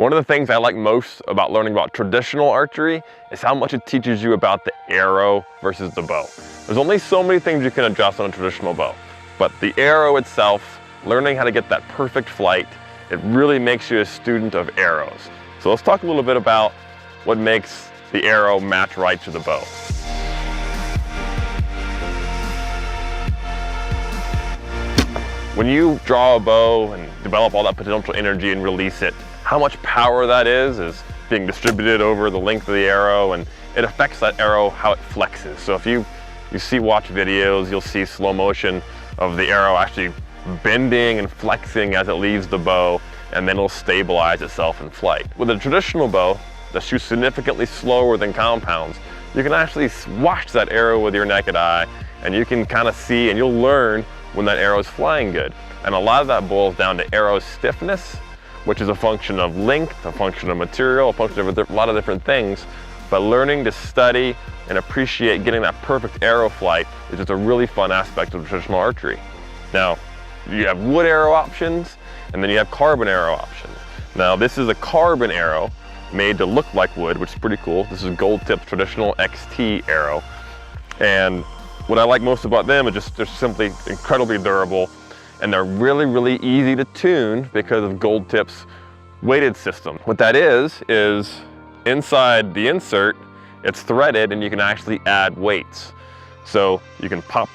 One of the things I like most about learning about traditional archery is how much it teaches you about the arrow versus the bow. There's only so many things you can adjust on a traditional bow, but the arrow itself, learning how to get that perfect flight, it really makes you a student of arrows. So let's talk a little bit about what makes the arrow match right to the bow. When you draw a bow and develop all that potential energy and release it, how much power that is being distributed over the length of the arrow, and it affects that arrow how it flexes. So if you watch videos, you'll see slow motion of the arrow actually bending and flexing as it leaves the bow, and then it'll stabilize itself in flight. With a traditional bow that shoots significantly slower than compounds, you can actually watch that arrow with your naked eye, and you can kind of see and you'll learn when that arrow is flying good. And a lot of that boils down to arrow stiffness, which is a function of length, a function of material, a function of a lot of different things. But learning to study and appreciate getting that perfect arrow flight is just a really fun aspect of traditional archery. Now, you have wood arrow options, and then you have carbon arrow options. Now, this is a carbon arrow made to look like wood, which is pretty cool. This is Gold Tip's traditional XT arrow. And what I like most about them is just they're simply incredibly durable, and they're really, really easy to tune because of Gold Tip's weighted system. What that is inside the insert, it's threaded and you can actually add weights. So you can pop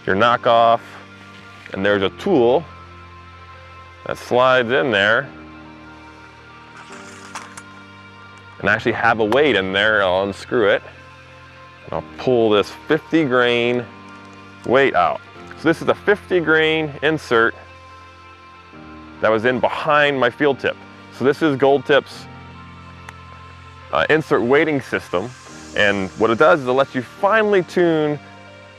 your knockoff, and there's a tool that slides in there and actually have a weight in there. I'll unscrew it. I'll pull this 50 grain weight out. So this is a 50 grain insert that was in behind my field tip. So this is Gold Tip's insert weighting system. And what it does is it lets you finely tune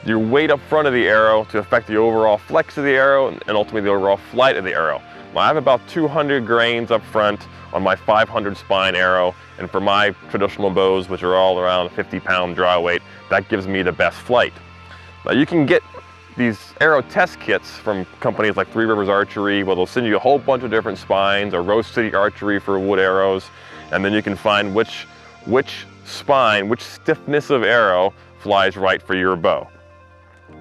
your weight up front of the arrow to affect the overall flex of the arrow and ultimately the overall flight of the arrow. Well, I have about 200 grains up front on my 500 spine arrow, and for my traditional bows, which are all around 50-pound draw weight, that gives me the best flight. Now you can get these arrow test kits from companies like Three Rivers Archery, where they'll send you a whole bunch of different spines, or Rose City Archery for wood arrows, and then you can find which spine, which stiffness of arrow flies right for your bow.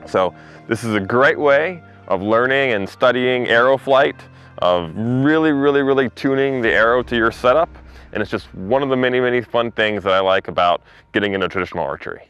So this is a great way of learning and studying arrow flight, of really tuning the arrow to your setup, and it's just one of the many fun things that I like about getting into traditional archery.